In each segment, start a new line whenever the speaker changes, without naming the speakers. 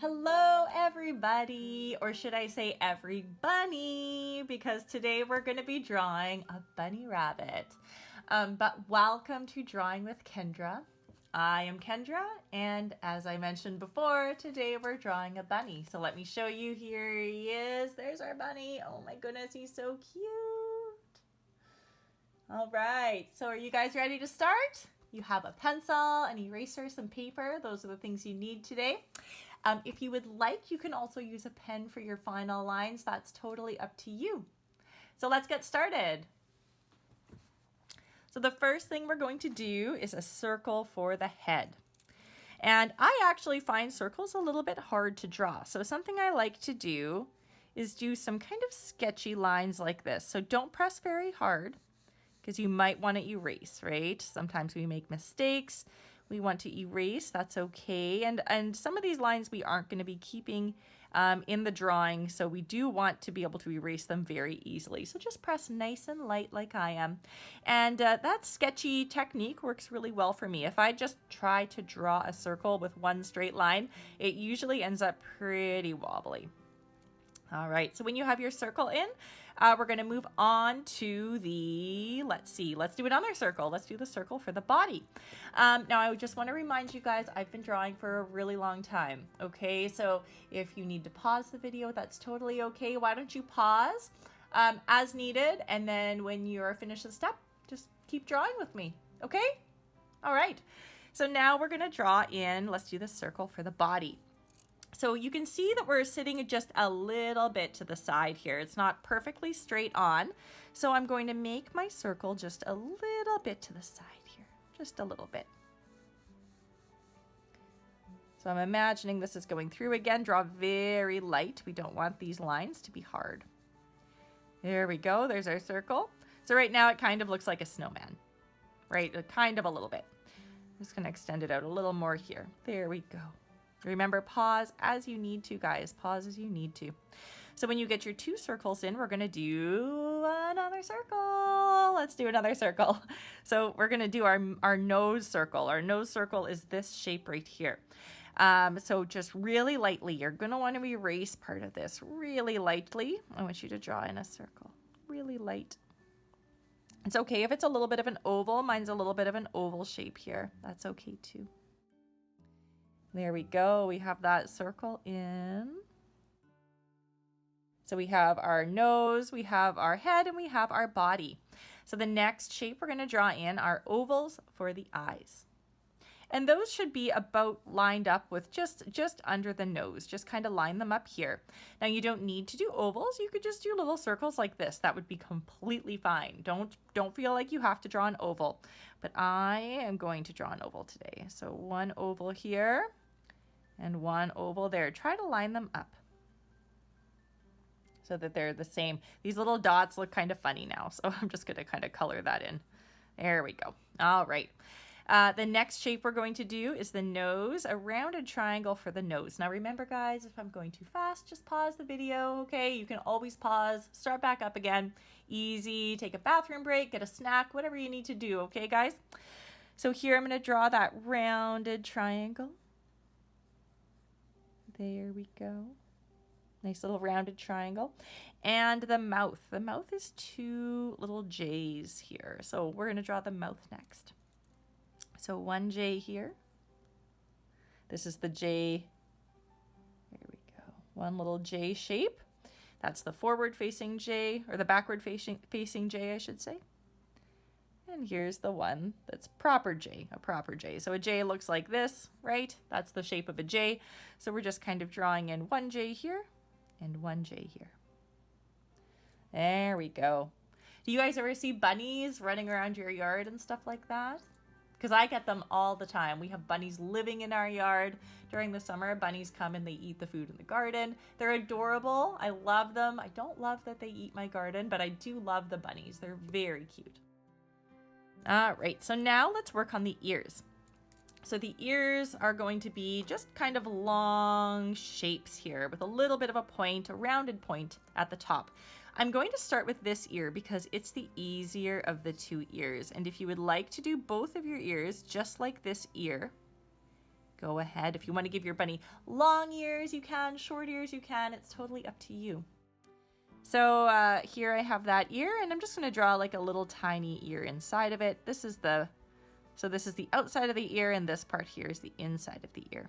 Hello everybody, or should I say every bunny, because today we're going to be drawing a bunny rabbit. But welcome to Drawing with Kendra. I am Kendra, and as I mentioned before, today we're drawing a bunny. So let me show you. Here he is. There's our bunny. Oh my goodness, he's so cute. All right, so are you guys ready to start? You have a pencil, an eraser, some paper. Those are the things you need today. If you would like, you can also use a pen for your final lines. That's totally up to you. So let's get started. So the first thing we're going to do is a circle for the head. And I actually find circles a little bit hard to draw. So something I like to do is do some kind of sketchy lines like this. So don't press very hard because you might want to erase, right? Sometimes we make mistakes. We want to erase, that's okay. And some of these lines we aren't going to be keeping in the drawing, so we do want to be able to erase them very easily. So just press nice and light like I am. And that sketchy technique works really well for me. If I just try to draw a circle with one straight line, it usually ends up pretty wobbly. All right, so when you have your circle in, we're going to move on to the, let's do another circle. Let's do the circle for the body. Now, I just want to remind you guys, I've been drawing for a really long time, okay? So if you need to pause the video, that's totally okay. Why don't you pause as needed, and then when you're finished the step, just keep drawing with me, okay? All right, so now we're going to draw in, let's do the circle for the body. So you can see that we're sitting just a little bit to the side here. It's not perfectly straight on. So I'm going to make my circle just a little bit to the side here, just a little bit. So I'm imagining this is going through again. Draw very light. We don't want these lines to be hard. There we go. There's our circle. So right now it kind of looks like a snowman, right? Kind of a little bit. I'm just going to extend it out a little more here. There we go. Remember, pause as you need to, guys. Pause as you need to. So when you get your two circles in, we're going to do another circle. Let's do another circle. So we're going to do our nose circle. Our nose circle is this shape right here. So just really lightly, you're going to want to erase part of this really lightly. I want you to draw in a circle. Really light. It's okay if it's a little bit of an oval. Mine's a little bit of an oval shape here. That's okay too. There we go. We have that circle in. So we have our nose, we have our head, and we have our body. So the next shape we're going to draw in are ovals for the eyes. And those should be about lined up with just under the nose. Just kind of line them up here. Now you don't need to do ovals. You could just do little circles like this. That would be completely fine. Don't feel like you have to draw an oval. But I am going to draw an oval today. So one oval here. And one oval there. Try to line them up so that they're the same. These little dots look kind of funny now, so I'm just going to kind of color that in. There we go. All right. The next shape we're going to do is the nose, a rounded triangle for the nose. Now remember, guys, if I'm going too fast, just pause the video, okay? You can always pause, start back up again. Easy. Take a bathroom break, get a snack, whatever you need to do, okay, guys? So here I'm going to draw that rounded triangle. There we go. Nice little rounded triangle. And the mouth. The mouth is two little J's here. So we're going to draw the mouth next. So one J here. This is the J. There we go. One little J shape. That's the forward facing J, or the backward facing J, I should say. And here's the one that's proper J, a proper J. So a J looks like this, right? That's the shape of a J. So we're just kind of drawing in one J here and one J here. There we go. Do you guys ever see bunnies running around your yard and stuff like that? Because I get them all the time. We have bunnies living in our yard. During the summer, bunnies come and they eat the food in the garden. They're adorable. I love them. I don't love that they eat my garden, but I do love the bunnies. They're very cute. All right, so now let's work on the ears. So the ears are going to be just kind of long shapes here with a little bit of a point, a rounded point at the top. I'm going to start with this ear because it's the easier of the two ears. And if you would like to do both of your ears just like this ear, go ahead. If you want to give your bunny long ears, you can. Short ears, you can. It's totally up to you. So here I have that ear, and I'm just going to draw like a little tiny ear inside of it. This is the outside of the ear, and this part here is the inside of the ear.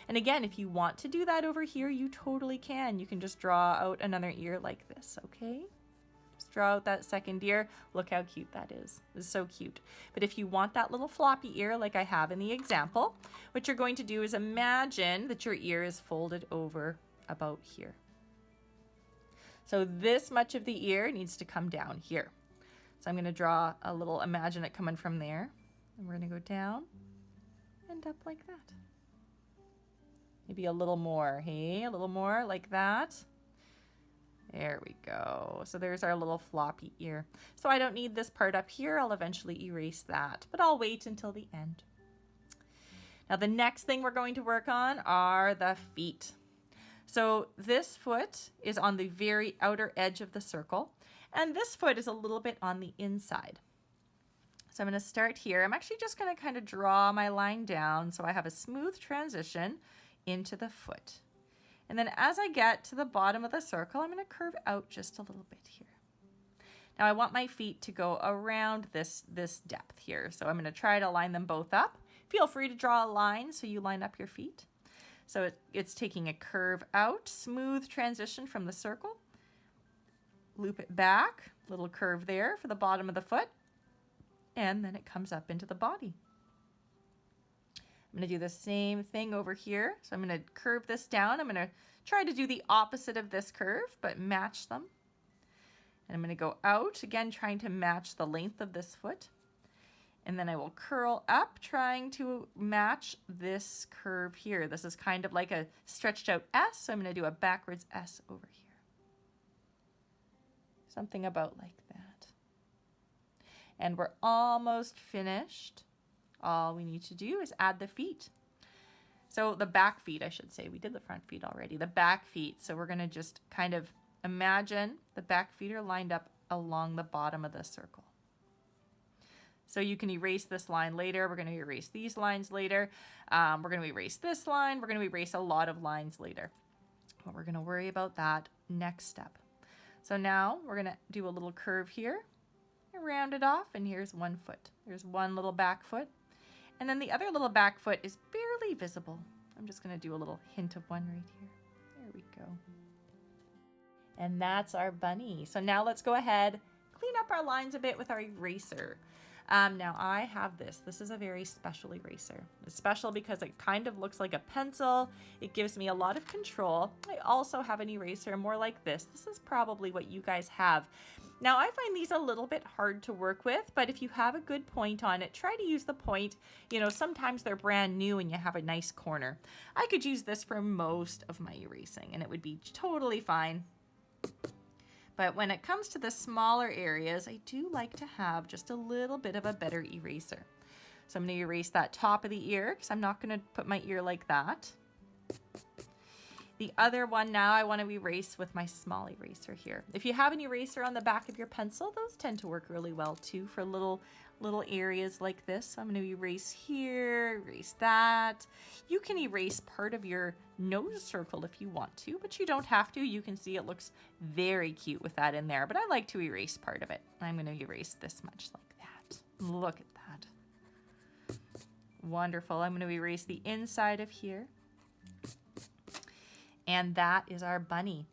And again, if you want to do that over here, you totally can. You can just draw out another ear like this, okay? Just draw out that second ear. Look how cute that is. It's so cute. But if you want that little floppy ear like I have in the example, what you're going to do is imagine that your ear is folded over about here. So this much of the ear needs to come down here. So I'm going to draw a little, imagine it coming from there. And we're going to go down and up like that. Maybe a little more, hey? A little more like that. There we go. So there's our little floppy ear. So I don't need this part up here. I'll eventually erase that, but I'll wait until the end. Now the next thing we're going to work on are the feet. So this foot is on the very outer edge of the circle, and this foot is a little bit on the inside. So I'm going to start here. I'm actually just going to kind of draw my line down so I have a smooth transition into the foot. And then as I get to the bottom of the circle, I'm going to curve out just a little bit here. Now I want my feet to go around this depth here. So I'm going to try to line them both up. Feel free to draw a line so you line up your feet. So it's taking a curve out, smooth transition from the circle. Loop it back, little curve there for the bottom of the foot. And then it comes up into the body. I'm going to do the same thing over here. So I'm going to curve this down. I'm going to try to do the opposite of this curve, but match them. And I'm going to go out, again, trying to match the length of this foot. And then I will curl up, trying to match this curve here. This is kind of like a stretched out S, so I'm going to do a backwards S over here. Something about like that. And we're almost finished. All we need to do is add the feet. So the back feet, I should say. We did the front feet already. The back feet. So we're going to just kind of imagine the back feet are lined up along the bottom of the circle. So you can erase this line later. We're going to erase these lines later. We're going to erase this line. We're going to erase a lot of lines later. But we're going to worry about that next step. So now we're going to do a little curve here. Round it off, and here's one foot. There's one little back foot. And then the other little back foot is barely visible. I'm just going to do a little hint of one right here. There we go. And that's our bunny. So now let's go ahead, clean up our lines a bit with our eraser. Now I have this. This is a very special eraser. It's special because it kind of looks like a pencil. It gives me a lot of control. I also have an eraser more like this. This is probably what you guys have. Now I find these a little bit hard to work with, but if you have a good point on it, try to use the point. You know, sometimes they're brand new and you have a nice corner. I could use this for most of my erasing and it would be totally fine. But when it comes to the smaller areas, I do like to have just a little bit of a better eraser. So I'm going to erase that top of the ear because I'm not going to put my ear like that. The other one now I want to erase with my small eraser here. If you have an eraser on the back of your pencil, those tend to work really well too for little areas like this. So I'm going to erase here, erase that. You can erase part of your nose circle if you want to, but you don't have to. You can see it looks very cute with that in there, but I like to erase part of it. I'm going to erase this much like that. Look at that. Wonderful. I'm going to erase the inside of here. And that is our bunny.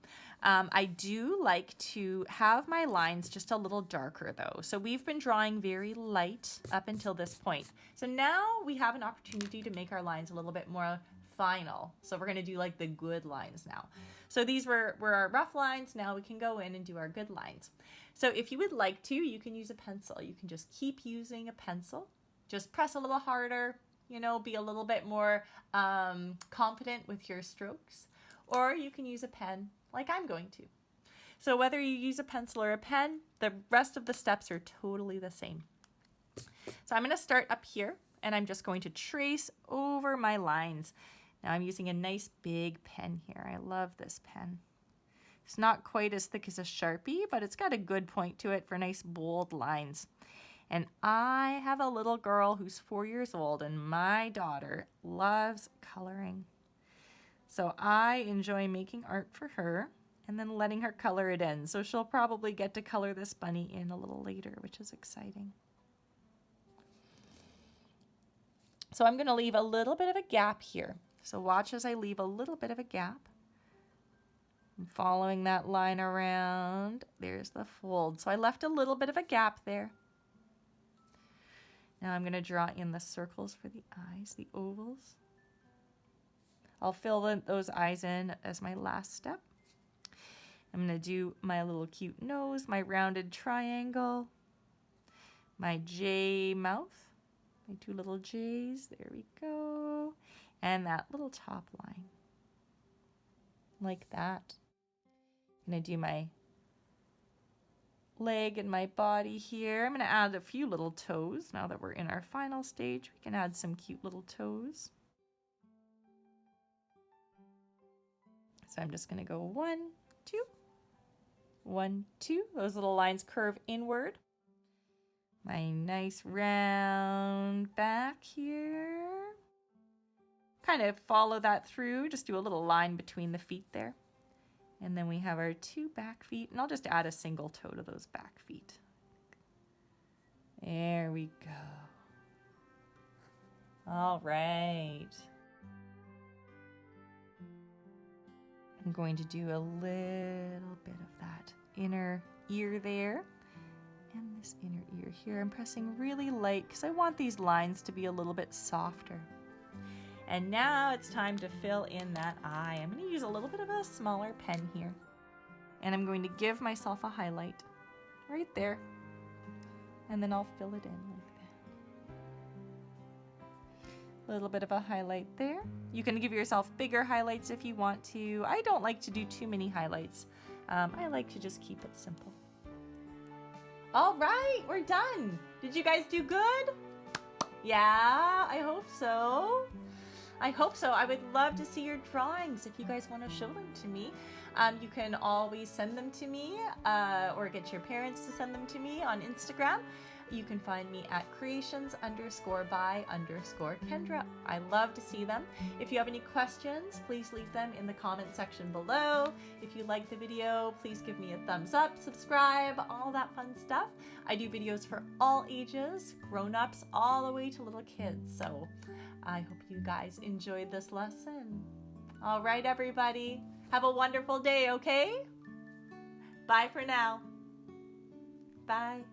I do like to have my lines just a little darker though. So we've been drawing very light up until this point. So now we have an opportunity to make our lines a little bit more final. So we're gonna do like the good lines now. So these were our rough lines. Now we can go in and do our good lines. So if you would like to, you can use a pencil. You can just keep using a pencil. Just press a little harder, you know, be a little bit more confident with your strokes. Or you can use a pen like I'm going to. So whether you use a pencil or a pen, the rest of the steps are totally the same. So I'm going to start up here and I'm just going to trace over my lines. Now I'm using a nice big pen here. I love this pen. It's not quite as thick as a Sharpie, but it's got a good point to it for nice bold lines. And I have a little girl who's 4 years old, and my daughter loves coloring. So I enjoy making art for her and then letting her color it in. So she'll probably get to color this bunny in a little later, which is exciting. So I'm going to leave a little bit of a gap here. So watch as I leave a little bit of a gap. I'm following that line around. There's the fold. So I left a little bit of a gap there. Now I'm going to draw in the circles for the eyes, the ovals. I'll fill those eyes in as my last step. I'm going to do my little cute nose, my rounded triangle, my J mouth, my 2 little J's. There we go. And that little top line. Like that. I'm going to do my leg and my body here. I'm going to add a few little toes. Now that we're in our final stage, we can add some cute little toes. So I'm just going to go 1, 2, 1, 2. Those little lines curve inward. My nice round back here. Kind of follow that through. Just do a little line between the feet there. And then we have our 2 back feet, and I'll just add a single toe to those back feet. There we go. All right. I'm going to do a little bit of that inner ear there and this inner ear here. I'm pressing really light because I want these lines to be a little bit softer. And now it's time to fill in that eye. I'm going to use a little bit of a smaller pen here. And I'm going to give myself a highlight right there. And then I'll fill it in like that. A little bit of a highlight there. You can give yourself bigger highlights if you want to. I don't like to do too many highlights. I like to just keep it simple. All right, we're done. Did you guys do good? Yeah, I hope so. I hope so. I would love to see your drawings if you guys want to show them to me. You can always send them to me or get your parents to send them to me on Instagram. You can find me at creations_by_Kendra. I love to see them. If you have any questions, please leave them in the comment section below. If you like the video, please give me a thumbs up, subscribe, all that fun stuff. I do videos for all ages, grown-ups all the way to little kids. So I hope you guys enjoyed this lesson. All right, everybody. Have a wonderful day, okay? Bye for now. Bye.